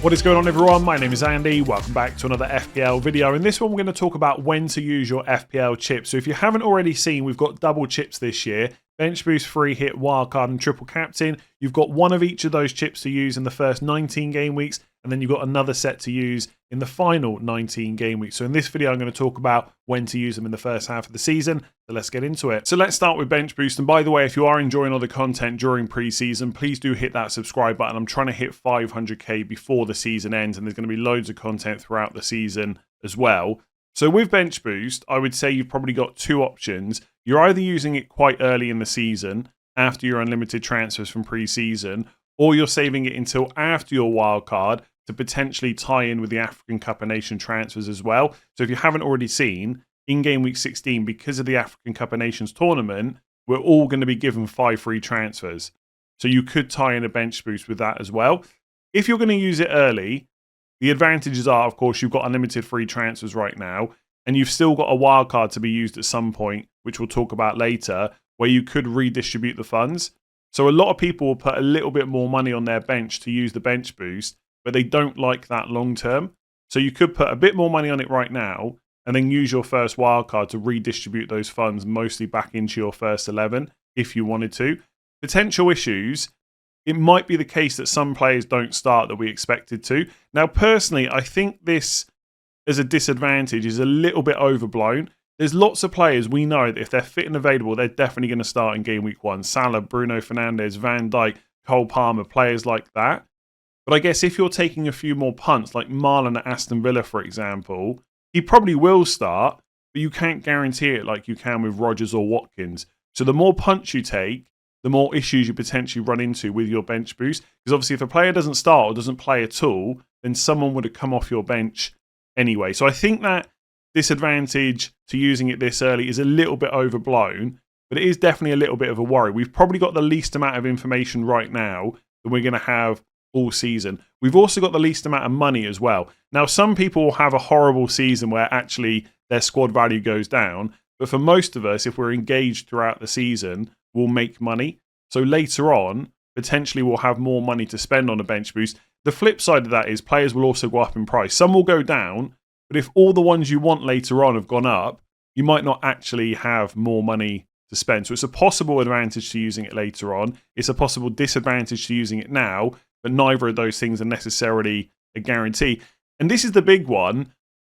What is going on, everyone? My name is Andy. Welcome back to another FPL video. In this one, we're going to talk about when to use your FPL chips. So if you haven't already seen, we've got double chips this year. Bench boost, free hit, wildcard and triple captain. You've got one of each of those chips to use in the first 19 game weeks, and then you've got another set to use in the final 19 game weeks. So in this video, I'm going to talk about when to use them in the first half of the season. So let's get into it. So let's start with bench boost. And by the way, if you are enjoying all the content during pre-season, please do hit that subscribe button. I'm trying to hit 500k before the season ends, and there's going to be loads of content throughout the season as well. So with bench boost, I would say you've probably got two options. You're either using it quite early in the season after your unlimited transfers from pre-season, or you're saving it until after your wildcard to potentially tie in with the African Cup of Nations transfers as well. So if you haven't already seen, in Game Week 16, because of the African Cup of Nations tournament, we're all going to be given 5 free transfers. So you could tie in a bench boost with that as well. If you're going to use it early, the advantages are, of course, you've got unlimited free transfers right now, and you've still got a wildcard to be used at some point, which we'll talk about later, where you could redistribute the funds. So a lot of people will put a little bit more money on their bench to use the bench boost, but they don't like that long term. So you could put a bit more money on it right now and then use your first wildcard to redistribute those funds mostly back into your first 11 if you wanted to. Potential issues, it might be the case that some players don't start that we expected to. Now, personally, I think this as a disadvantage is a little bit overblown. There's lots of players we know that if they're fit and available, they're definitely going to start in Game Week 1. Salah, Bruno Fernandes, Van Dijk, Cole Palmer, players like that. But I guess if you're taking a few more punts, like Marlon at Aston Villa, for example, he probably will start, but you can't guarantee it like you can with Rodgers or Watkins. So the more punts you take, the more issues you potentially run into with your bench boost. Because obviously if a player doesn't start or doesn't play at all, then someone would have come off your bench anyway. So I think that disadvantage to using it this early is a little bit overblown, but it is definitely a little bit of a worry. We've probably got the least amount of information right now that we're going to have all season. We've also got the least amount of money as well. Now, some people will have a horrible season where actually their squad value goes down, but for most of us, if we're engaged throughout the season, we'll make money. So later on, potentially we'll have more money to spend on a bench boost. The flip side of that is players will also go up in price. Some will go down, but if all the ones you want later on have gone up, you might not actually have more money to spend. So it's a possible advantage to using it later on. It's a possible disadvantage to using it now, but neither of those things are necessarily a guarantee. And this is the big one.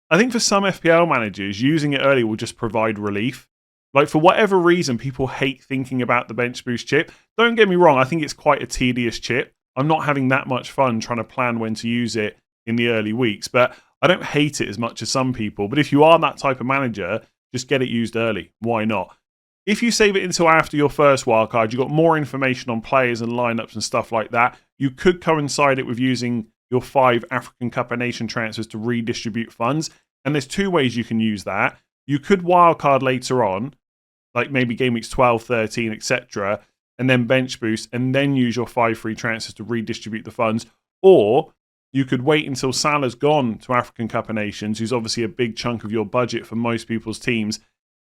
I think for some FPL managers, using it early will just provide relief. Like, for whatever reason, people hate thinking about the bench boost chip. Don't get me wrong, I think it's quite a tedious chip. I'm not having that much fun trying to plan when to use it in the early weeks, but I don't hate it as much as some people. But if you are that type of manager, just get it used early. Why not? If you save it until after your first wildcard, you've got more information on players and lineups and stuff like that. You could coincide it with using your 5 African Cup of Nations transfers to redistribute funds. And there's 2 ways you can use that. You could wildcard later on, like maybe Game Weeks 12, 13, etc., and then bench boost, and then use your 5 free transfers to redistribute the funds. Or you could wait until Salah's gone to African Cup of Nations, who's obviously a big chunk of your budget for most people's teams,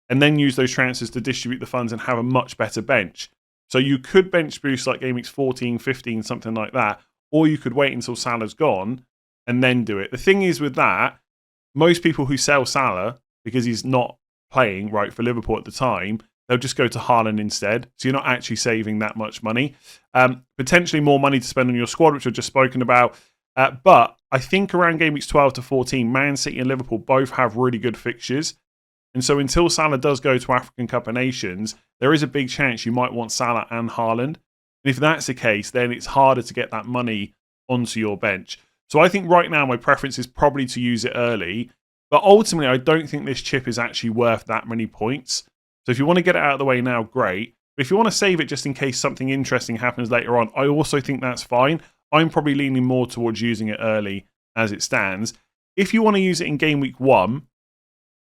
and then use those transfers to distribute the funds and have a much better bench. So you could bench boost like Game Weeks 14, 15, something like that, or you could wait until Salah's gone and then do it. The thing is with that, most people who sell Salah, because he's not playing right for Liverpool at the time, they'll just go to Haaland instead. So you're not actually saving that much money. Potentially more money to spend on your squad, which I've just spoken about. But I think around Game Weeks 12 to 14, Man City and Liverpool both have really good fixtures. And so until Salah does go to African Cup of Nations, there is a big chance you might want Salah and Haaland. And if that's the case, then it's harder to get that money onto your bench. So I think right now my preference is probably to use it early. But ultimately, I don't think this chip is actually worth that many points. So if you want to get it out of the way now, great. But if you want to save it just in case something interesting happens later on, I also think that's fine. I'm probably leaning more towards using it early as it stands. If you want to use it in Game Week 1,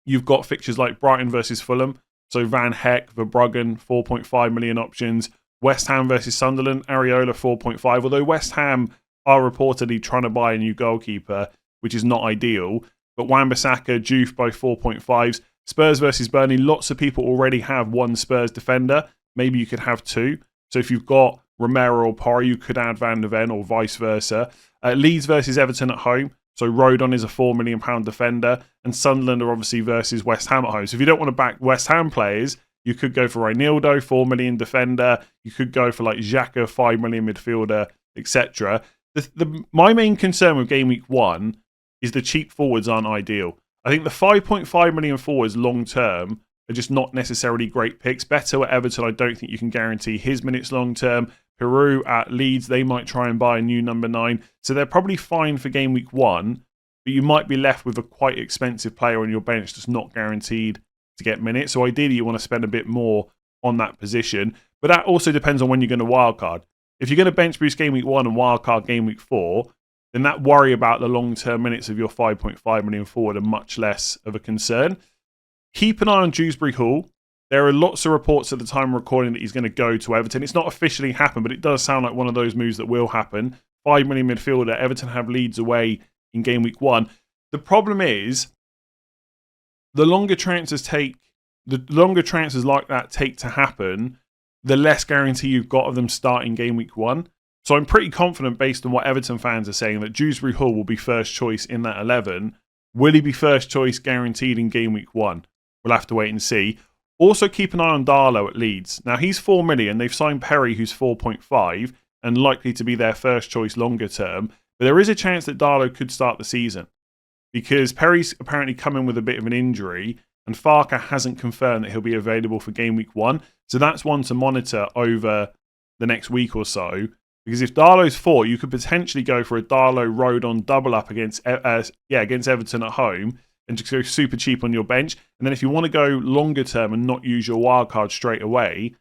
you've got fixtures like Brighton versus Fulham. So Van Heck, Verbruggen, 4.5 million options. West Ham versus Sunderland, Areola, 4.5. Although West Ham are reportedly trying to buy a new goalkeeper, which is not ideal. But Wan-Bissaka, Juve, both 4.5s. Spurs versus Burnley, lots of people already have one Spurs defender. Maybe you could have 2. So if you've got Romero or Porro, you could add Van der Ven or vice versa. Leeds versus Everton at home. So Rodon is a £4 million defender, and Sunderland are obviously versus West Ham at home. So if you don't want to back West Ham players, you could go for Reinildo, £4 million defender. You could go for like Xhaka, £5 million midfielder, etc. My main concern with Game Week 1 is the cheap forwards aren't ideal. I think the 5.5 million forwards long term are just not necessarily great picks. Beto at Everton, I don't think you can guarantee his minutes long term. Peru at Leeds, they might try and buy a new number 9. So they're probably fine for Game Week 1, but you might be left with a quite expensive player on your bench that's not guaranteed to get minutes. So ideally, you want to spend a bit more on that position. But that also depends on when you're going to wildcard. If you're going to bench boost Game Week 1 and wildcard Game Week 4, then that worry about the long-term minutes of your 5.5 million forward are much less of a concern. Keep an eye on Dewsbury Hall. There are lots of reports at the time of recording that he's going to go to Everton. It's not officially happened, but it does sound like one of those moves that will happen. 5 million midfielder. Everton have Leeds away in Game Week 1. The problem is, the longer transfers like that take to happen, the less guarantee you've got of them starting Game Week 1. So I'm pretty confident, based on what Everton fans are saying, that Dewsbury Hall will be first choice in that 11. Will he be first choice guaranteed in Game Week 1? We'll have to wait and see. Also, keep an eye on Darlow at Leeds. Now, he's 4 million. They've signed Perry, who's 4.5, and likely to be their first choice longer term. But there is a chance that Darlow could start the season, because Perry's apparently coming with a bit of an injury, and Farker hasn't confirmed that he'll be available for Game Week 1. So that's one to monitor over the next week or so. Because if Darlow's 4, you could potentially go for a Darlow-Rodon double-up against Everton at home, and just go super cheap on your bench. And then if you want to go longer term and not use your wild card straight away,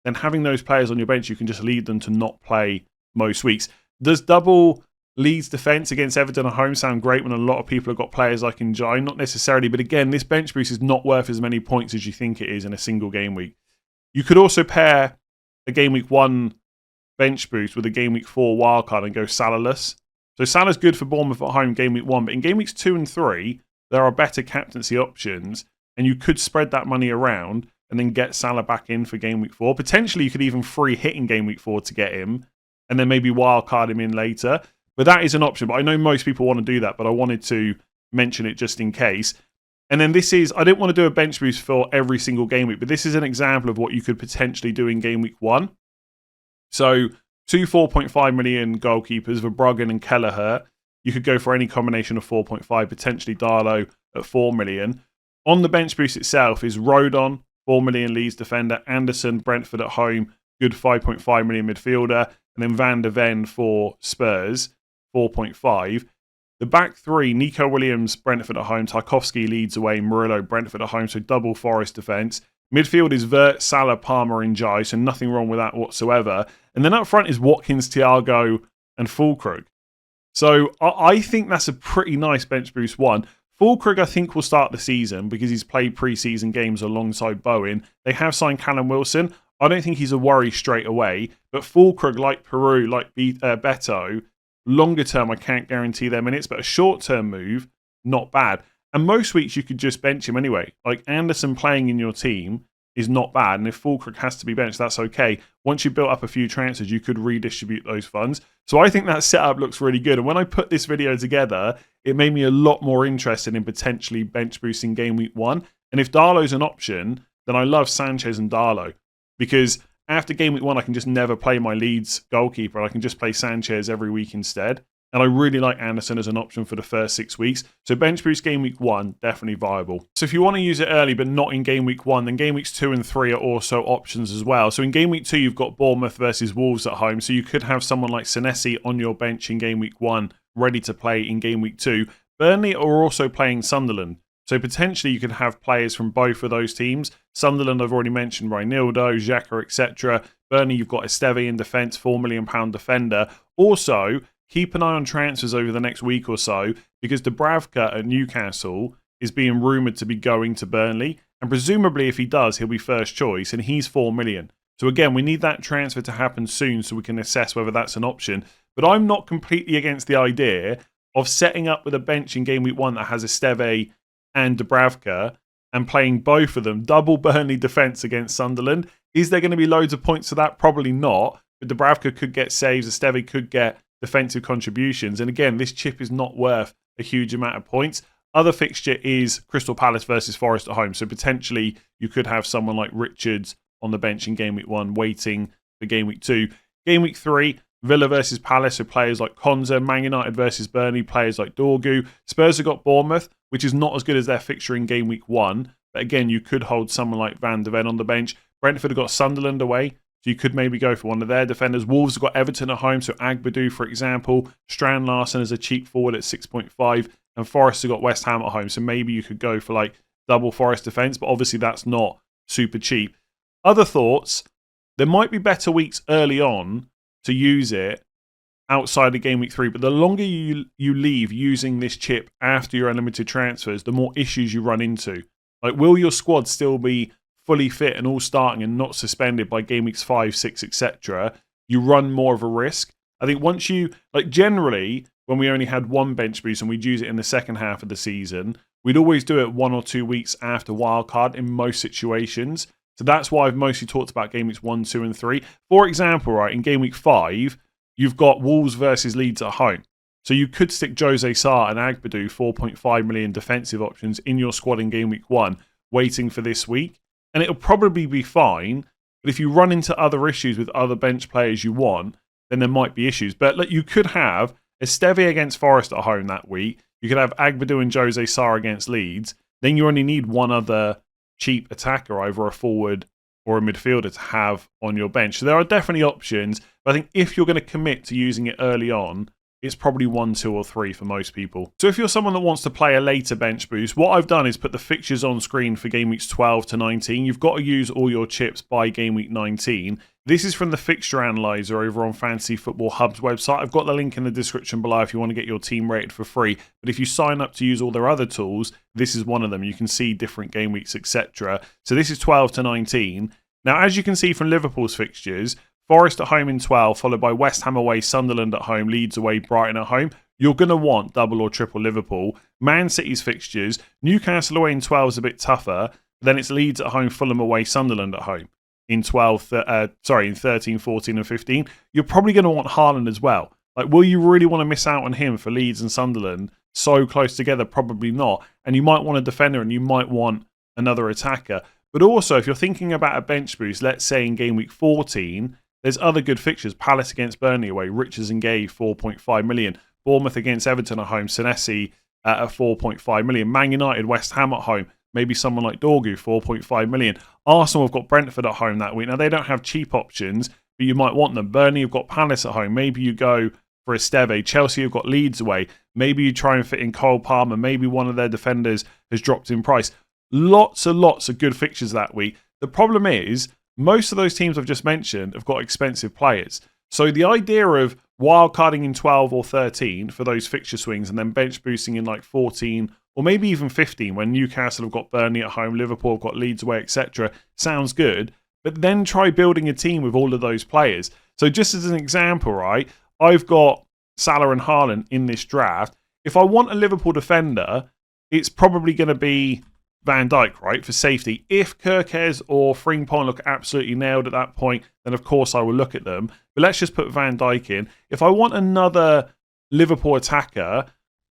then having those players on your bench, you can just lead them to not play most weeks. Does double Leeds defence against Everton at home sound great when a lot of people have got players like Njai? Not necessarily, but again, this bench boost is not worth as many points as you think it is in a single game week. You could also pair a Game Week 1 bench boost with a Game Week 4 wildcard and go Salah-less. So Salah's good for Bournemouth at home Game Week 1, but in Game Weeks 2 and 3, there are better captaincy options, and you could spread that money around and then get Salah back in for Game Week 4. Potentially, you could even free hit in Game Week 4 to get him, and then maybe wildcard him in later. But that is an option. But I know most people want to do that, but I wanted to mention it just in case. And then this is, I didn't want to do a bench boost for every single game week, but this is an example of what you could potentially do in Game Week 1. So, 2 4.5 million goalkeepers, Verbruggen and Kelleher. You could go for any combination of 4.5, potentially Darlow at 4 million. On the bench boost itself is Rodon, 4 million Leeds defender, Anderson, Brentford at home, good 5.5 million midfielder, and then Van der Ven for Spurs, 4.5. The back three, Nico Williams, Brentford at home, Tarkowski, Leeds away, Murillo, Brentford at home, so double Forest defence. Midfield is Vert, Salah, Palmer and Njai, so nothing wrong with that whatsoever. And then up front is Watkins, Thiago and Füllkrug. So I think that's a pretty nice bench boost one. Füllkrug, I think, will start the season because he's played pre-season games alongside Bowen. They have signed Callum Wilson. I don't think he's a worry straight away. But Füllkrug, like Peru, like Beto, longer term, I can't guarantee their minutes. But a short-term move, not bad. And most weeks you could just bench him anyway. Like Anderson playing in your team is not bad. And if Füllkrug has to be benched, that's okay. Once you built up a few transfers, you could redistribute those funds. So I think that setup looks really good. And when I put this video together, it made me a lot more interested in potentially bench boosting Game Week 1. And if Darlow's an option, then I love Sanchez and Darlow. Because after Game Week 1, I can just never play my Leeds goalkeeper. I can just play Sanchez every week instead. And I really like Anderson as an option for the first 6 weeks. So bench boost Game Week 1, definitely viable. So if you want to use it early but not in Game Week 1, then Game Weeks 2 and 3 are also options as well. So in Game Week 2, you've got Bournemouth versus Wolves at home. So you could have someone like Senesi on your bench in Game Week 1, ready to play in Game Week 2. Burnley are also playing Sunderland. So potentially you could have players from both of those teams. Sunderland, I've already mentioned, Reinildo, Xhaka, etc. Burnley, you've got Esteve in defence, £4 million defender. Also, keep an eye on transfers over the next week or so because Dubravka at Newcastle is being rumoured to be going to Burnley. And presumably if he does, he'll be first choice and he's 4 million. So again, we need that transfer to happen soon so we can assess whether that's an option. But I'm not completely against the idea of setting up with a bench in Game Week 1 that has Esteve and Dubravka and playing both of them, double Burnley defence against Sunderland. Is there going to be loads of points to that? Probably not. but Dubravka could get saves, Esteve could get defensive contributions. And again, this chip is not worth a huge amount of points. Other fixture is Crystal Palace versus Forest at home. So potentially you could have someone like Richards on the bench in Game Week 1 waiting for Game Week 2. Game Week 3, Villa versus Palace, so players like Konza. Man United versus Burnley, players like Dorgu. Spurs have got Bournemouth, which is not as good as their fixture in Game Week 1. But again, you could hold someone like Van de Ven on the bench. Brentford have got Sunderland away, so you could maybe go for one of their defenders. Wolves have got Everton at home, so Agbadou, for example. Strand Larsen is a cheap forward at 6.5. And Forest have got West Ham at home, so maybe you could go for like double Forest defence, but obviously that's not super cheap. Other thoughts, there might be better weeks early on to use it outside of Game Week 3, but the longer you leave using this chip after your unlimited transfers, the more issues you run into. Like, will your squad still be fully fit and all starting and not suspended by Game Weeks 5, 6, etc.? You run more of a risk. I think once you, like generally, when we only had one bench boost and we'd use it in the second half of the season, we'd always do it 1 or 2 weeks after wildcard in most situations. So that's why I've mostly talked about Game Weeks 1, 2, and 3. For example, right, in Game Week 5, you've got Wolves versus Leeds at home. So you could stick Jose Sarr and Agbadou, 4.5 million defensive options, in your squad in Game Week 1, waiting for this week. And it'll probably be fine. But if you run into other issues with other bench players you want, then there might be issues. But like, you could have Esteve against Forest at home that week. You could have Agbadou and Jose Sarr against Leeds. Then you only need one other cheap attacker, either a forward or a midfielder, to have on your bench. So there are definitely options. But I think if you're going to commit to using it early on, it's probably 1, 2, or 3 for most people. So if you're someone that wants to play a later bench boost, what I've done is put the fixtures on screen for Game Weeks 12 to 19. You've got to use all your chips by Game Week 19. This is from the fixture analyzer over on Fantasy Football Hub's website. I've got the link in the description below if you want to get your team rated for free. But if you sign up to use all their other tools, this is one of them. You can see different game weeks, etc. So this is 12 to 19. Now, as you can see from Liverpool's fixtures, Forest at home in 12, followed by West Ham away, Sunderland at home, Leeds away, Brighton at home. You're going to want double or triple Liverpool. Man City's fixtures, Newcastle away in 12 is a bit tougher. Then it's Leeds at home, Fulham away, Sunderland at home in 13, 14 and 15. You're probably going to want Haaland as well. Like, will you really want to miss out on him for Leeds and Sunderland so close together? Probably not. And you might want a defender and you might want another attacker. But also, if you're thinking about a bench boost, let's say in Game Week 14, there's other good fixtures. Palace against Burnley away, Richards and Gay, 4.5 million. Bournemouth against Everton at home, Senesi at 4.5 million. Man United, West Ham at home, maybe someone like Dorgu, 4.5 million. Arsenal have got Brentford at home that week. Now, they don't have cheap options, but you might want them. Burnley have got Palace at home. Maybe you go for Esteve. Chelsea have got Leeds away. Maybe you try and fit in Cole Palmer. Maybe one of their defenders has dropped in price. Lots and lots of good fixtures that week. The problem is, most of those teams I've just mentioned have got expensive players. So the idea of wildcarding in 12 or 13 for those fixture swings and then bench boosting in like 14 or maybe even 15 when Newcastle have got Burnley at home, Liverpool have got Leeds away, etc. sounds good. But then try building a team with all of those players. So just as an example, right, I've got Salah and Haaland in this draft. If I want a Liverpool defender, it's probably going to be Van Dijk, right, for safety. If Kirkes or Frimpong look absolutely nailed at that point, then of course I will look at them. But let's just put Van Dijk in. If I want another Liverpool attacker,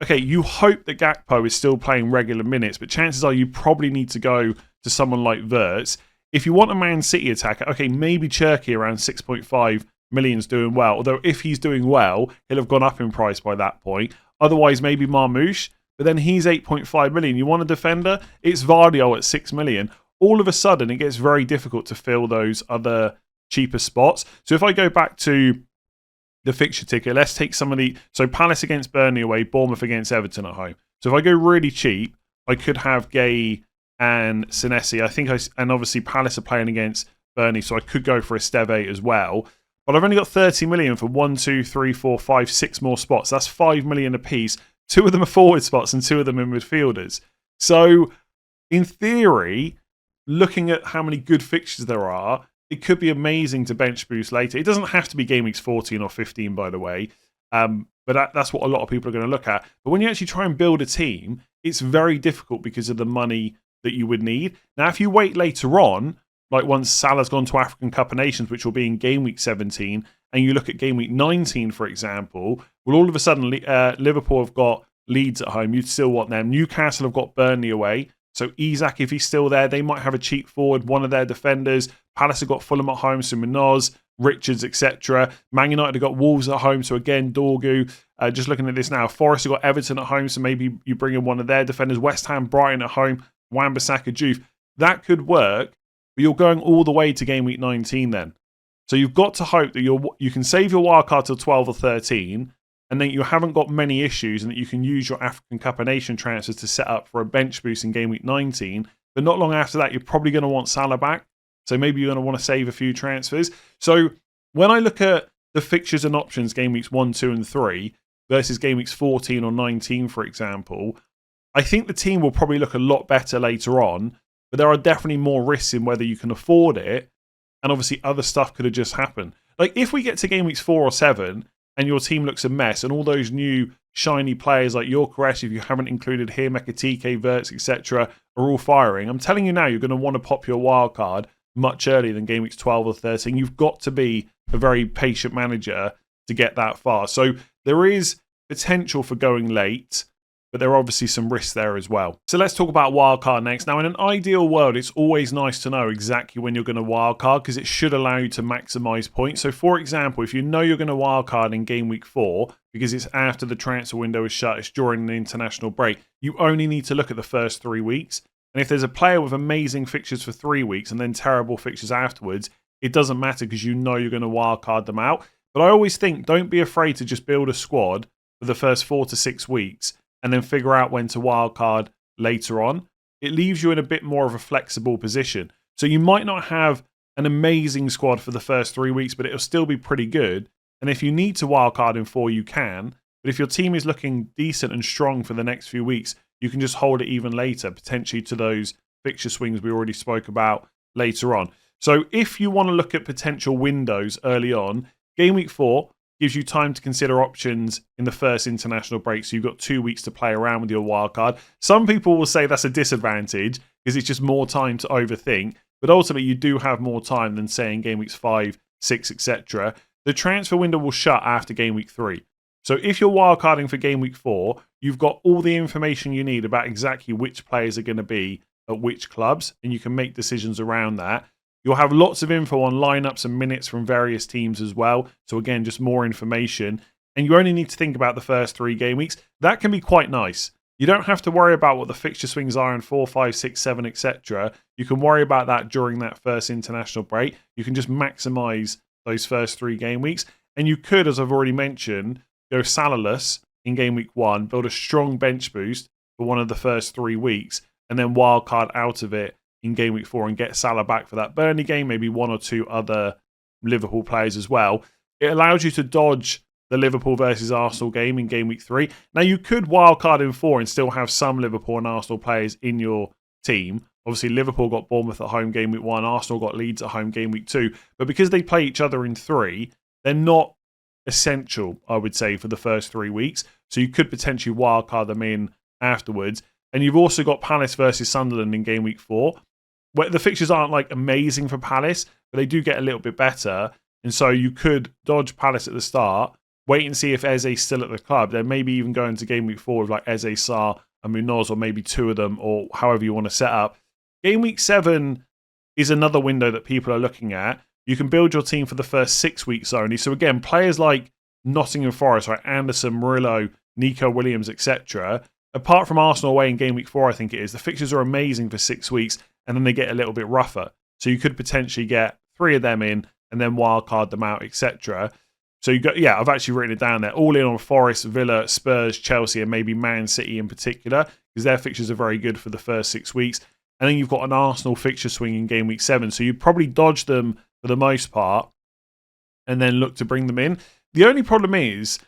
okay, you hope that Gakpo is still playing regular minutes, but chances are you probably need to go to someone like Wirtz. If you want a Man City attacker, okay, maybe Cherki around 6.5 million is doing well. Although if he's doing well, he'll have gone up in price by that point. Otherwise, maybe Marmoush. But then he's 8.5 million. You want a defender? It's Vardio at 6 million. All of a sudden, it gets very difficult to fill those other cheaper spots. So if I go back to the fixture ticket, let's take some of the... So Palace against Burnley away, Bournemouth against Everton at home. So if I go really cheap, I could have Gay and Senesi. And obviously Palace are playing against Burnley, so I could go for Esteve as well. But I've only got 30 million for 1, 2, 3, 4, 5, 6 more spots. That's 5 million apiece. 2 of them are forward spots and 2 of them are midfielders. So, in theory, looking at how many good fixtures there are, it could be amazing to bench boost later. It doesn't have to be Game Weeks 14 or 15, by the way. But that's what a lot of people are going to look at. But when you actually try and build a team, it's very difficult because of the money that you would need. Now, if you wait later on, like once Salah's gone to African Cup of Nations, which will be in Game Week 17, and you look at game week 19, for example, well, all of a sudden Liverpool have got Leeds at home. You'd still want them. Newcastle have got Burnley away. So Isak, if he's still there, they might have a cheap forward, one of their defenders. Palace have got Fulham at home, so Munoz, Richards, etc. Man United have got Wolves at home, so again, Dorgu. Just looking at this now, Forest have got Everton at home, so maybe you bring in one of their defenders. West Ham, Brighton at home, Wan-Bissaka, Juve. That could work, but you're going all the way to game week 19 then. So you've got to hope that you can save your wildcard till 12 or 13, and then you haven't got many issues, and that you can use your African Cup of Nations transfers to set up for a bench boost in game week 19. But not long after that, you're probably going to want Salah back. So maybe you're going to want to save a few transfers. So when I look at the fixtures and options game weeks 1, 2, and 3 versus game weeks 14 or 19, for example, I think the team will probably look a lot better later on, but there are definitely more risks in whether you can afford it, and obviously other stuff could have just happened. Like if we get to game weeks 4 or 7 and your team looks a mess and all those new shiny players like Gyökeres, if you haven't included him, Ekitike, Wirtz, etc., are all firing, I'm telling you now, you're going to want to pop your wild card much earlier than game weeks 12 or 13. You've got to be a very patient manager to get that far. So there is potential for going late, but there are obviously some risks there as well. So let's talk about wildcard next. Now, in an ideal world, it's always nice to know exactly when you're going to wildcard because it should allow you to maximize points. So, for example, if you know you're going to wildcard in game week 4 because it's after the transfer window is shut, it's during the international break, you only need to look at the first 3 weeks. And if there's a player with amazing fixtures for 3 weeks and then terrible fixtures afterwards, it doesn't matter because you know you're going to wildcard them out. But I always think don't be afraid to just build a squad for the first 4 to 6 weeks and then figure out when to wildcard later on. It leaves you in a bit more of a flexible position. So you might not have an amazing squad for the first 3 weeks, but it'll still be pretty good. And if you need to wildcard in 4, you can. But if your team is looking decent and strong for the next few weeks, you can just hold it even later, potentially to those fixture swings we already spoke about later on. So if you want to look at potential windows early on, game week 4 gives you time to consider options in the first international break. So you've got 2 weeks to play around with your wildcard. Some people will say that's a disadvantage because it's just more time to overthink. But ultimately, you do have more time than, say, in game weeks 5, 6, etc. The transfer window will shut after game week 3. So if you're wildcarding for game week 4, you've got all the information you need about exactly which players are going to be at which clubs, and you can make decisions around that. You'll have lots of info on lineups and minutes from various teams as well. So again, just more information. And you only need to think about the first 3 game weeks. That can be quite nice. You don't have to worry about what the fixture swings are in 4, 5, 6, 7, etc. You can worry about that during that first international break. You can just maximise those first 3 game weeks. And you could, as I've already mentioned, go Salah-less in game week 1, build a strong bench boost for one of the first 3 weeks, and then wildcard out of it in game week 4 and get Salah back for that Burnley game, maybe 1 or 2 other Liverpool players as well. It allows you to dodge the Liverpool versus Arsenal game in game week 3. Now, you could wildcard in 4 and still have some Liverpool and Arsenal players in your team. Obviously, Liverpool got Bournemouth at home game week 1, Arsenal got Leeds at home game week 2. But because they play each other in 3, they're not essential, I would say, for the first 3 weeks. So you could potentially wildcard them in afterwards. And you've also got Palace versus Sunderland in game week 4. Where the fixtures aren't like amazing for Palace, but they do get a little bit better. And so you could dodge Palace at the start, wait and see if Eze's still at the club, then maybe even go into game week 4 with like Eze, Sarr and Munoz, or maybe 2 of them, or however you want to set up. Game week 7 is another window that people are looking at. You can build your team for the first 6 weeks only. So again, players like Nottingham Forest, right, Anderson, Murillo, Nico Williams, etc. Apart from Arsenal away in game week 4, I think it is, the fixtures are amazing for 6 weeks, and then they get a little bit rougher. So you could potentially get 3 of them in and then wildcard them out, etc. So you got, yeah, I've actually written it down there. All in on Forest, Villa, Spurs, Chelsea, and maybe Man City in particular, because their fixtures are very good for the first 6 weeks. And then you've got an Arsenal fixture swing in game week 7. So you'd probably dodge them for the most part and then look to bring them in. The only problem is,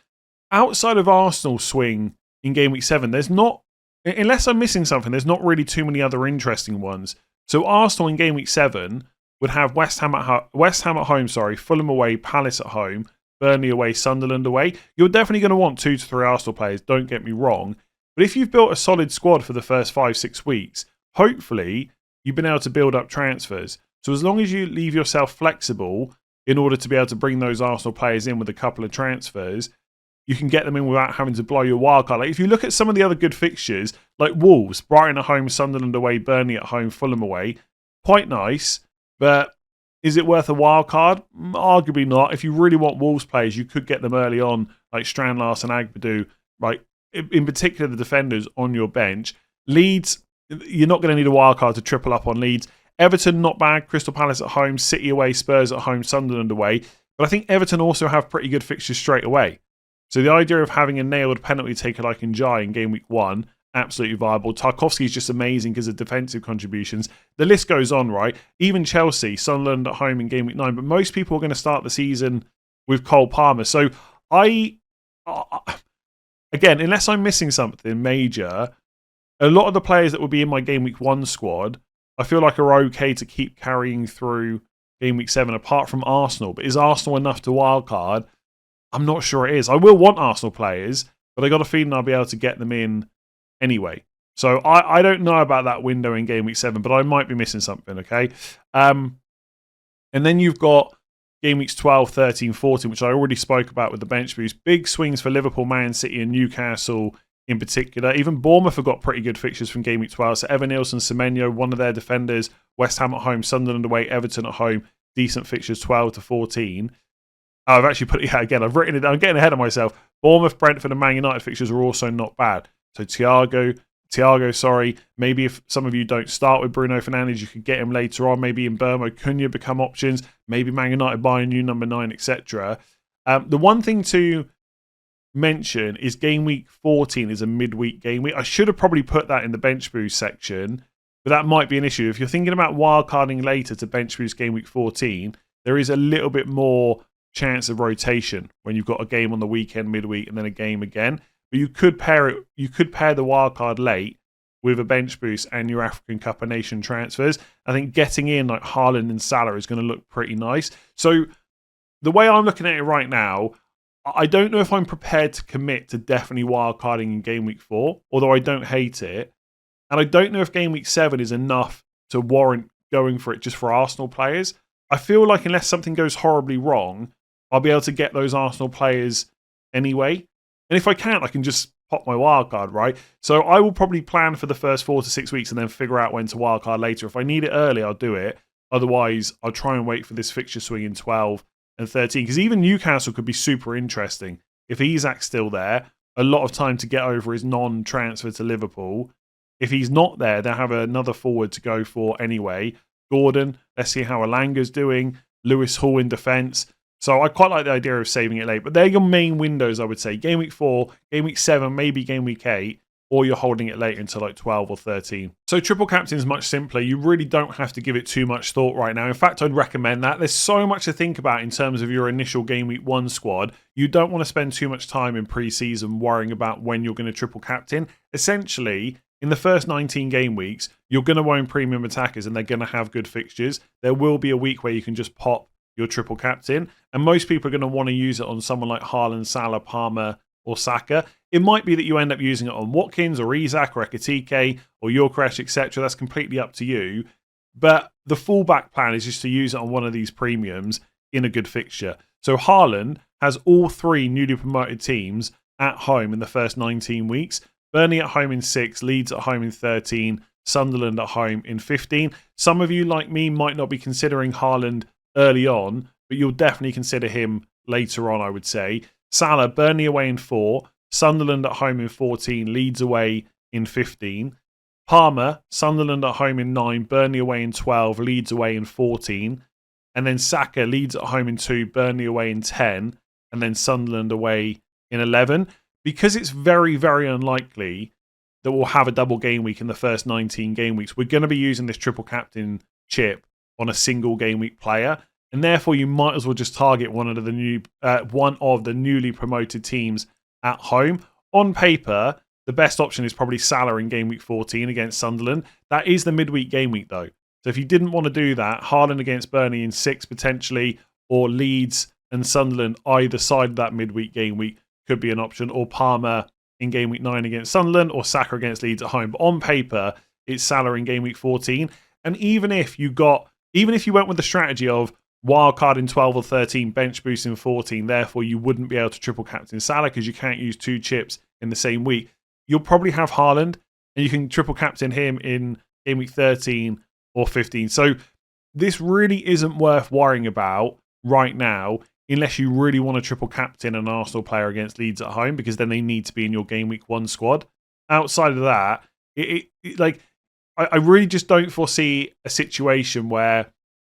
outside of Arsenal swing in game week 7, there's not, unless I'm missing something, there's not really too many other interesting ones. So Arsenal in game week 7 would have West Ham at home, Fulham away, Palace at home, Burnley away, Sunderland away. You're definitely going to want 2 to 3 Arsenal players, don't get me wrong. But if you've built a solid squad for the first 5-6 weeks, hopefully you've been able to build up transfers. So as long as you leave yourself flexible in order to be able to bring those Arsenal players in with a couple of transfers. You can get them in without having to blow your wildcard. Like if you look at some of the other good fixtures, like Wolves, Brighton at home, Sunderland away, Burnley at home, Fulham away, quite nice, but is it worth a wildcard? Arguably not. If you really want Wolves players, you could get them early on, like Strand-Larsen, Agbadu, like in particular the defenders on your bench. Leeds, you're not going to need a wildcard to triple up on Leeds. Everton, not bad. Crystal Palace at home, City away, Spurs at home, Sunderland away. But I think Everton also have pretty good fixtures straight away. So the idea of having a nailed penalty taker like Njai in game week 1, absolutely viable. Tarkowski is just amazing because of defensive contributions. The list goes on, right? Even Chelsea, Sunderland at home in game week 9. But most people are going to start the season with Cole Palmer. So again, unless I'm missing something major, a lot of the players that will be in my game week 1 squad, I feel like are okay to keep carrying through game week 7 apart from Arsenal. But is Arsenal enough to wildcard? I'm not sure it is. I will want Arsenal players, but I got a feeling I'll be able to get them in anyway. So I don't know about that window in game week 7, but I might be missing something, okay? And then you've got game weeks 12, 13, 14, which I already spoke about with the bench boost. Big swings for Liverpool, Man City and Newcastle in particular. Even Bournemouth have got pretty good fixtures from game week 12. So Evan Nielsen, Semenyo, one of their defenders, West Ham at home, Sunderland away, Everton at home, decent fixtures 12 to 14. I've actually put it again. I've written it down. I'm getting ahead of myself. Bournemouth, Brentford, and Man United fixtures are also not bad. So Thiago, sorry. Maybe if some of you don't start with Bruno Fernandes, you could get him later on. Maybe in Burmo, Cunha become options. Maybe Man United buy a new number 9, etc. The one thing to mention is game week 14 is a midweek game week. I should have probably put that in the bench boost section, but that might be an issue. If you're thinking about wildcarding later to bench boost game week 14, there is a little bit more chance of rotation when you've got a game on the weekend, midweek, and then a game again. But you could pair it. You could pair the wildcard late with a bench boost and your African Cup of Nation transfers. I think getting in like Haaland and Salah is going to look pretty nice. So the way I'm looking at it right now, I don't know if I'm prepared to commit to definitely wildcarding in game week 4, although I don't hate it. And I don't know if game week 7 is enough to warrant going for it just for Arsenal players. I feel like unless something goes horribly wrong, I'll be able to get those Arsenal players anyway. And if I can't, I can just pop my wildcard, right? So I will probably plan for the first 4 to 6 weeks and then figure out when to wildcard later. If I need it early, I'll do it. Otherwise, I'll try and wait for this fixture swing in 12 and 13. Because even Newcastle could be super interesting. If Isak's still there, a lot of time to get over his non-transfer to Liverpool. If he's not there, they'll have another forward to go for anyway. Gordon, let's see how Alanga's doing. Lewis Hall in defence. So I quite like the idea of saving it late. But they're your main windows, I would say. Game week 4, game week 7, maybe game week 8. Or you're holding it later until like 12 or 13. So triple captain is much simpler. You really don't have to give it too much thought right now. In fact, I'd recommend that. There's so much to think about in terms of your initial game week 1 squad. You don't want to spend too much time in pre-season worrying about when you're going to triple captain. Essentially, in the first 19 game weeks, you're going to own premium attackers and they're going to have good fixtures. There will be a week where you can just pop your triple captain. And most people are going to want to use it on someone like Haaland, Salah, Palmer, or Saka. It might be that you end up using it on Watkins or Isak or Ekitike or Gyökeres, etc. That's completely up to you. But the fallback plan is just to use it on one of these premiums in a good fixture. So Haaland has all 3 newly promoted teams at home in the first 19 weeks. Burnley at home in 6, Leeds at home in 13, Sunderland at home in 15. Some of you, like me, might not be considering Haaland early on, but you'll definitely consider him later on, I would say. Salah, Burnley away in 4, Sunderland at home in 14, Leeds away in 15. Palmer, Sunderland at home in 9, Burnley away in 12, Leeds away in 14. And then Saka, Leeds at home in 2, Burnley away in 10, and then Sunderland away in 11. Because it's very, very unlikely that we'll have a double game week in the first 19 game weeks, we're going to be using this triple captain chip on a single game week player. And therefore, you might as well just target one of the newly promoted teams at home. On paper, the best option is probably Salah in game week 14 against Sunderland. That is the midweek game week, though. So if you didn't want to do that, Haaland against Burnley in 6 potentially, or Leeds and Sunderland either side of that midweek game week could be an option, or Palmer in game week 9 against Sunderland, or Saka against Leeds at home. But on paper, it's Salah in game week 14. And even if you went with the strategy of wildcard in 12 or 13, bench boost in 14, therefore you wouldn't be able to triple captain Salah because you can't use 2 chips in the same week. You'll probably have Haaland, and you can triple captain him in game week 13 or 15. So this really isn't worth worrying about right now unless you really want to triple captain an Arsenal player against Leeds at home, because then they need to be in your game week 1 squad. Outside of that, I really just don't foresee a situation where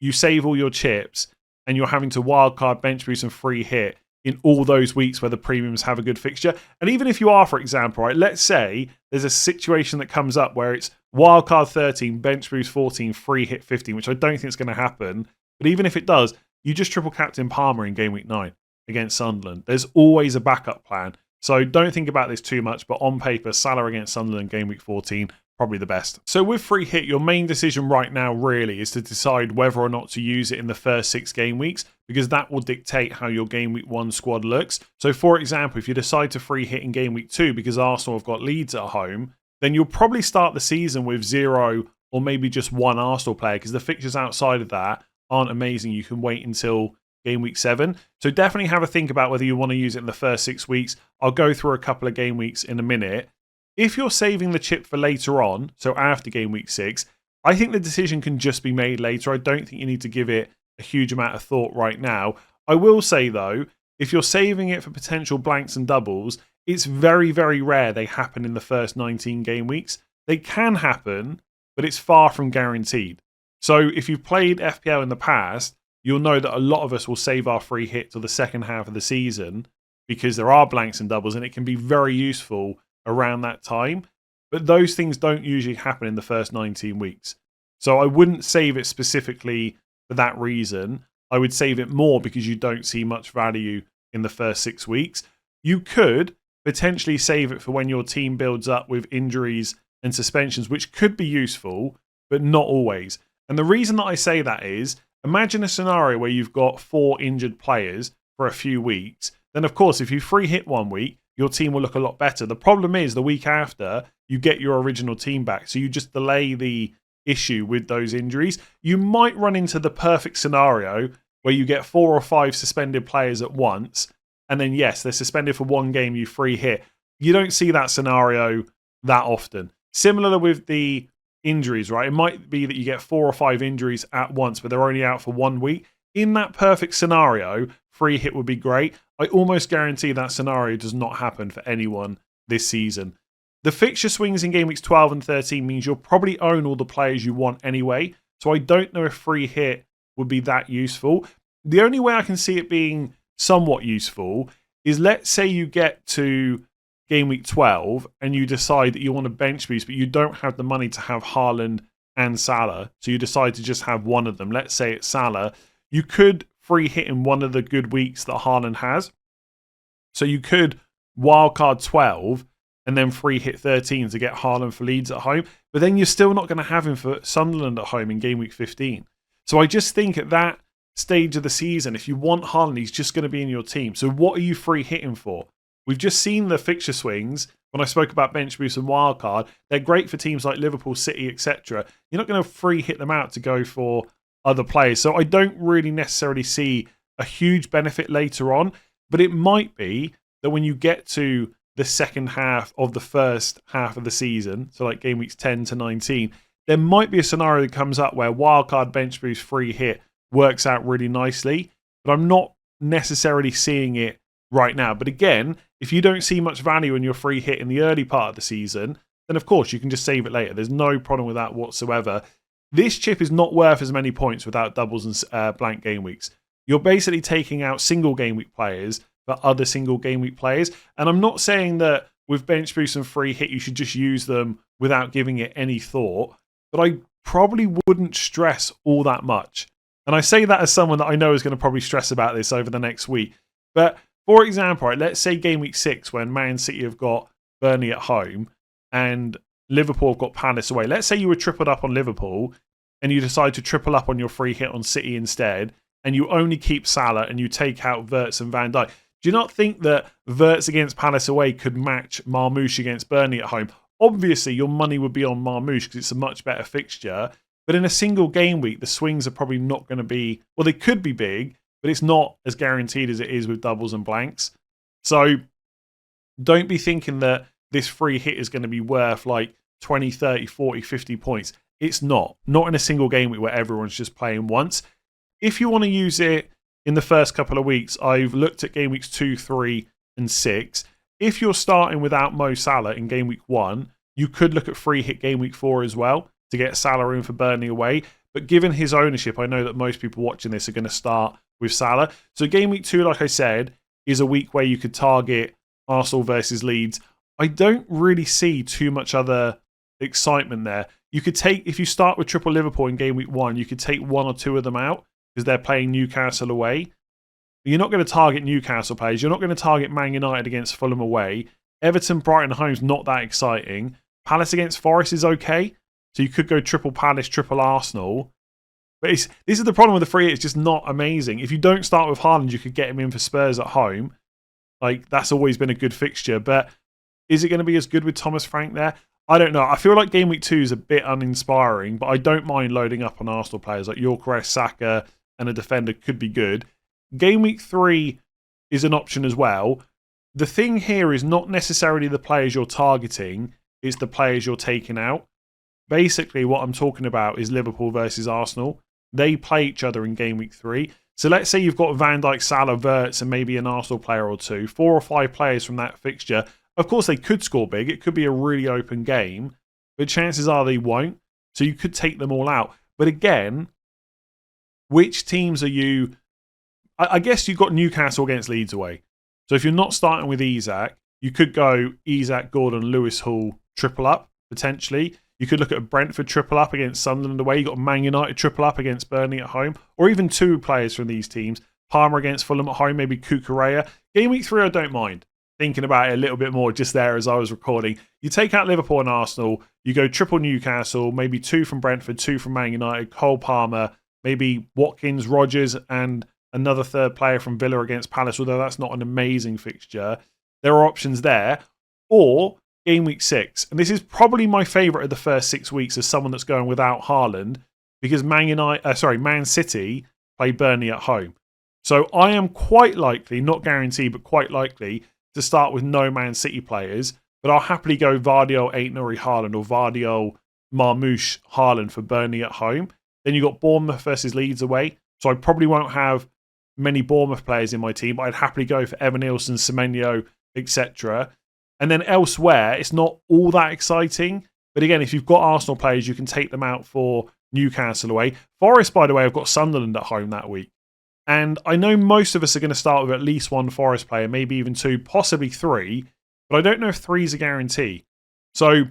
you save all your chips and you're having to wildcard, bench boost and free hit in all those weeks where the premiums have a good fixture. And even if you are, for example, right, let's say there's a situation that comes up where it's wildcard 13, bench boost 14, free hit 15, which I don't think is going to happen. But even if it does, you just triple captain Palmer in game week 9 against Sunderland. There's always a backup plan. So don't think about this too much, but on paper, Salah against Sunderland game week 14, probably the best. So with free hit, your main decision right now really is to decide whether or not to use it in the first 6 game weeks, because that will dictate how your game week 1 squad looks. So for example, if you decide to free hit in game week 2 because Arsenal have got Leeds at home, then you'll probably start the season with 0 or maybe just 1 Arsenal player, because the fixtures outside of that aren't amazing. You can wait until game week 7. So definitely have a think about whether you want to use it in the first 6 weeks. I'll go through a couple of game weeks in a minute. If you're saving the chip for later on, so after game week 6, I think the decision can just be made later. I don't think you need to give it a huge amount of thought right now. I will say though, if you're saving it for potential blanks and doubles, it's very, very rare they happen in the first 19 game weeks. They can happen, but it's far from guaranteed. So if you've played FPL in the past, you'll know that a lot of us will save our free hit till the second half of the season because there are blanks and doubles, and it can be very useful around that time. But those things don't usually happen in the first 19 weeks. So I wouldn't save it specifically for that reason. I would save it more because you don't see much value in the first 6 weeks. You could potentially save it for when your team builds up with injuries and suspensions, which could be useful, but not always. And the reason that I say that is, imagine a scenario where you've got 4 injured players for a few weeks. Then, of course, if you free hit 1 week, your team will look a lot better. The problem is the week after, you get your original team back. So you just delay the issue with those injuries. You might run into the perfect scenario where you get 4 or 5 suspended players at once. And then, yes, they're suspended for 1 game, you free hit. You don't see that scenario that often. Similar with the injuries, right? It might be that you get 4 or 5 injuries at once, but they're only out for 1 week. In that perfect scenario, free hit would be great. I almost guarantee that scenario does not happen for anyone this season. The fixture swings in game weeks 12 and 13 means you'll probably own all the players you want anyway. So I don't know if free hit would be that useful. The only way I can see it being somewhat useful is, let's say you get to game week 12 and you decide that you want to bench boost, but you don't have the money to have Haaland and Salah. So you decide to just have one of them. Let's say it's Salah. You could free hit in one of the good weeks that Haaland has. So you could wildcard 12 and then free hit 13 to get Haaland for Leeds at home. But then you're still not going to have him for Sunderland at home in game week 15. So I just think at that stage of the season, if you want Haaland, he's just going to be in your team. So what are you free hitting for? We've just seen the fixture swings. When I spoke about bench boost and wildcard, they're great for teams like Liverpool, City, etc. You're not going to free hit them out to go for other players. So I don't really necessarily see a huge benefit later on, but it might be that when you get to the second half of the first half of the season, so like game weeks 10 to 19, there might be a scenario that comes up where wildcard, bench boost, free hit works out really nicely, but I'm not necessarily seeing it right now. But again, if you don't see much value in your free hit in the early part of the season, then of course you can just save it later. There's no problem with that whatsoever. This chip is not worth as many points without doubles and blank game weeks. You're basically taking out single game week players for other single game week players. And I'm not saying that with bench boost and free hit you should just use them without giving it any thought, but I probably wouldn't stress all that much. And I say that as someone that I know is going to probably stress about this over the next week. But for example, right, let's say game week 6 when Man City have got Burnley at home and Liverpool have got Palace away. Let's say you were tripled up on Liverpool and you decide to triple up on your free hit on City instead, and you only keep Salah and you take out Wirtz and Van Dijk. Do you not think that Wirtz against Palace away could match Marmoush against Burnley at home? Obviously, your money would be on Marmoush because it's a much better fixture. But in a single game week, the swings are probably not going to be, well, they could be big, but it's not as guaranteed as it is with doubles and blanks. So don't be thinking that this free hit is going to be worth like 20, 30, 40, 50 points. It's not. Not in a single game week where everyone's just playing once. If you want to use it in the first couple of weeks, I've looked at game weeks 2, 3, and 6. If you're starting without Mo Salah in game week 1, you could look at free hit game week 4 as well to get Salah in for Burnley away. But given his ownership, I know that most people watching this are going to start with Salah. So game week 2, like I said, is a week where you could target Arsenal versus Leeds. I don't really see too much other excitement there. You could take, if you start with triple Liverpool in game week 1, you could take 1 or 2 of them out because they're playing Newcastle away. You're not going to target Newcastle players. You're not going to target Man United against Fulham away. Everton, Brighton at home's not that exciting. Palace against Forest is okay. So you could go triple Palace, triple Arsenal. But this is the problem with the free hit. It's just not amazing. If you don't start with Haaland, you could get him in for Spurs at home. Like, that's always been a good fixture. But is it going to be as good with Thomas Frank there? I don't know. I feel like game week 2 is a bit uninspiring, but I don't mind loading up on Arsenal players. Like Gyökeres, Saka, and a defender could be good. Game week 3 is an option as well. The thing here is not necessarily the players you're targeting, it's the players you're taking out. Basically, what I'm talking about is Liverpool versus Arsenal. They play each other in game week 3. So let's say you've got Van Dijk, Salah, Wirtz, and maybe an Arsenal player or two, 4 or 5 players from that fixture. Of course, they could score big. It could be a really open game, but chances are they won't. So you could take them all out. But again, which teams are you? I guess you've got Newcastle against Leeds away. So if you're not starting with Isak, you could go Isak, Gordon, Lewis, Hall, triple up, potentially. You could look at a Brentford triple up against Sunderland away. You've got Man United triple up against Burnley at home. Or even 2 players from these teams. Palmer against Fulham at home, maybe Cucurella. Game week 3, I don't mind. Thinking about it a little bit more just there as I was recording. You take out Liverpool and Arsenal. You go triple Newcastle, maybe 2 from Brentford, 2 from Man United, Cole Palmer, maybe Watkins, Rodgers, and another third player from Villa against Palace, although that's not an amazing fixture. There are options there. Or game week 6. And this is probably my favourite of the first 6 weeks as someone that's going without Haaland because Man City play Burnley at home. So I am quite likely, not guaranteed, but quite likely to start with no Man City players. But I'll happily go Vardiol, Aït-Nouri, Haaland or Vardiol, Marmoush, Haaland for Burnley at home. Then you've got Bournemouth versus Leeds away. So I probably won't have many Bournemouth players in my team, but I'd happily go for Evan Nilsson, Semenyo, etc. And then elsewhere, it's not all that exciting. But again, if you've got Arsenal players, you can take them out for Newcastle away. Forest, by the way, have got Sunderland at home that week. And I know most of us are going to start with at least 1 Forest player, maybe even 2, possibly 3. But I don't know if 3 is a guarantee. So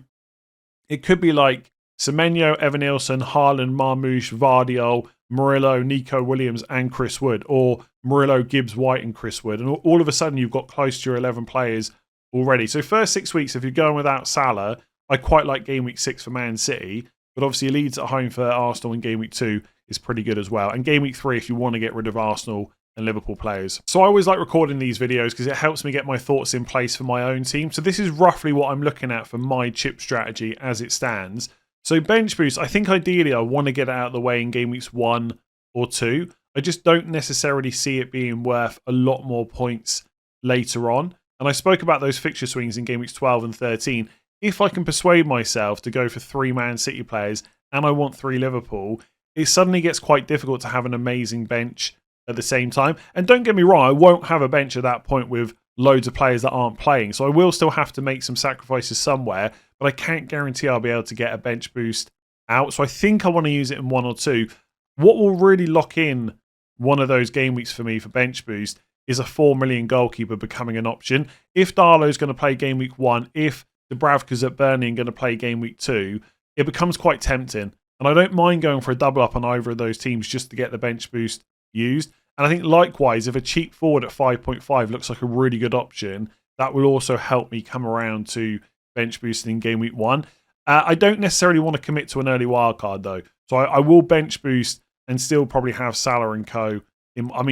it could be like Semenyo, Evan Nilsson, Haaland, Marmoush, Vardiol, Murillo, Nico Williams, and Chris Wood, or Murillo, Gibbs, White, and Chris Wood. And all of a sudden, you've got close to your 11 players already. So first 6 weeks, if you're going without Salah, I quite like game week 6 for Man City. But obviously, Leeds at home for Arsenal in game week 2 is pretty good as well. And game week 3, if you want to get rid of Arsenal and Liverpool players. So I always like recording these videos because it helps me get my thoughts in place for my own team. So this is roughly what I'm looking at for my chip strategy as it stands. So bench boost, I think ideally I want to get it out of the way in game weeks 1 or 2. I just don't necessarily see it being worth a lot more points later on. And I spoke about those fixture swings in game weeks 12 and 13. If I can persuade myself to go for 3 Man City players and I want 3 Liverpool, it suddenly gets quite difficult to have an amazing bench at the same time. And don't get me wrong, I won't have a bench at that point with loads of players that aren't playing. So I will still have to make some sacrifices somewhere, but I can't guarantee I'll be able to get a bench boost out. So I think I want to use it in 1 or 2. What will really lock in one of those game weeks for me for bench boost is a 4 million goalkeeper becoming an option. If Darlow's going to play game week 1, if Dubravka's at Burnley and going to play game week 2, it becomes quite tempting. And I don't mind going for a double up on either of those teams just to get the bench boost used. And I think likewise, if a cheap forward at 5.5 looks like a really good option, that will also help me come around to bench boosting in game week 1. I don't necessarily want to commit to an early wildcard though. So I will bench boost and still probably have Salah and co.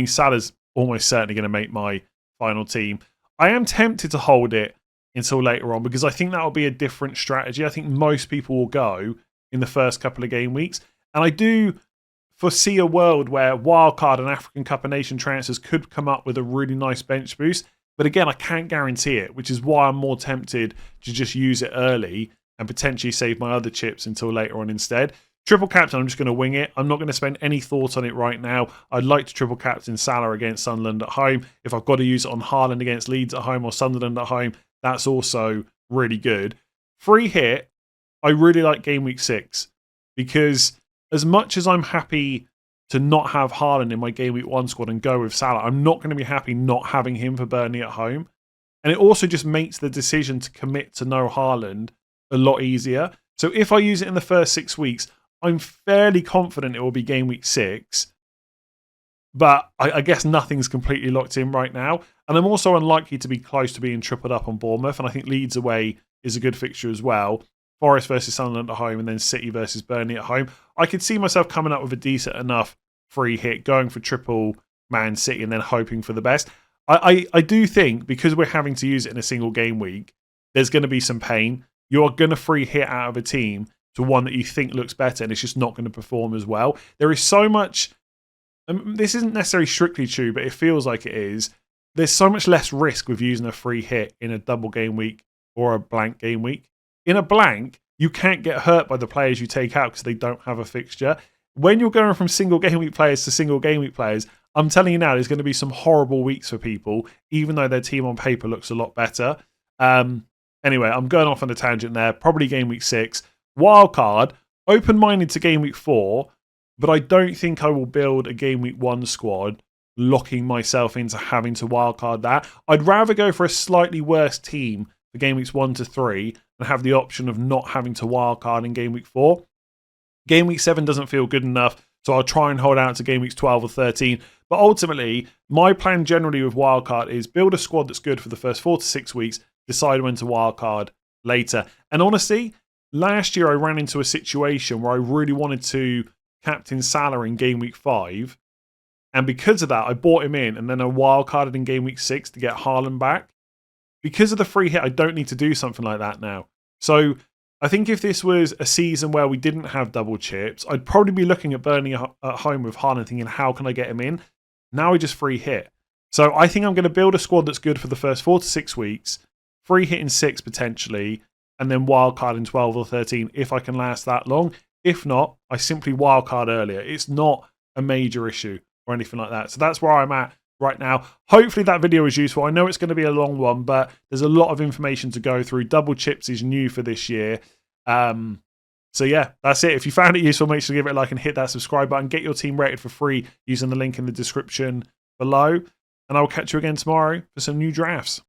Salah's almost certainly going to make my final team. I am tempted to hold it until later on because I think that will be a different strategy. I think most people will go in the first couple of game weeks. And I do foresee a world where Wildcard and African Cup of Nation transfers could come up with a really nice bench boost. But again, I can't guarantee it, which is why I'm more tempted to just use it early and potentially save my other chips until later on instead. Triple captain, I'm just going to wing it. I'm not going to spend any thought on it right now. I'd like to triple captain Salah against Sunderland at home. If I've got to use it on Haaland against Leeds at home or Sunderland at home, that's also really good. Free hit, I really like Game Week 6 because as much as I'm happy to not have Haaland in my Game Week 1 squad and go with Salah, I'm not going to be happy not having him for Burnley at home. And it also just makes the decision to commit to no Haaland a lot easier. So if I use it in the first 6 weeks, I'm fairly confident it will be Game Week 6. But I guess nothing's completely locked in right now. And I'm also unlikely to be close to being tripled up on Bournemouth. And I think Leeds away is a good fixture as well. Forest versus Sunderland at home and then City versus Burnley at home. I could see myself coming up with a decent enough free hit, going for triple Man City and then hoping for the best. I do think because we're having to use it in a single game week, there's going to be some pain. You are going to free hit out of a team to one that you think looks better and it's just not going to perform as well. There is so much, this isn't necessarily strictly true, but it feels like it is. There's so much less risk with using a free hit in a double game week or a blank game week. In a blank, you can't get hurt by the players you take out because they don't have a fixture. When you're going from single game week players to single game week players, I'm telling you now, there's going to be some horrible weeks for people, even though their team on paper looks a lot better. Anyway, I'm going off on a tangent there. Probably Game Week 6. Wildcard, open-minded to Game Week 4, but I don't think I will build a Game Week 1 squad locking myself into having to wildcard that. I'd rather go for a slightly worse team for Game Weeks 1 to 3 and have the option of not having to wildcard in Game Week 4. Game Week 7 doesn't feel good enough, so I'll try and hold out to Game Weeks 12 or 13. But ultimately, my plan generally with wildcard is build a squad that's good for the first 4 to 6 weeks, decide when to wildcard later. And honestly, last year I ran into a situation where I really wanted to captain Salah in Game Week 5. And because of that, I bought him in and then I wildcarded in Game Week 6 to get Haaland back. Because of the free hit, I don't need to do something like that now. So I think if this was a season where we didn't have double chips, I'd probably be looking at Burnley at home with Haaland thinking, how can I get him in? Now I just free hit. So I think I'm going to build a squad that's good for the first 4 to 6 weeks, free hit in 6 potentially, and then wildcard in 12 or 13 if I can last that long. If not, I simply wildcard earlier. It's not a major issue or anything like that. So that's where I'm at right now. Hopefully that video was useful. I know it's going to be a long one, but there's a lot of information to go through. Double chips is new for this year. So yeah, that's it. If you found it useful, make sure to give it a like and hit that subscribe button. Get your team rated for free using the link in the description below. And I will catch you again tomorrow for some new drafts.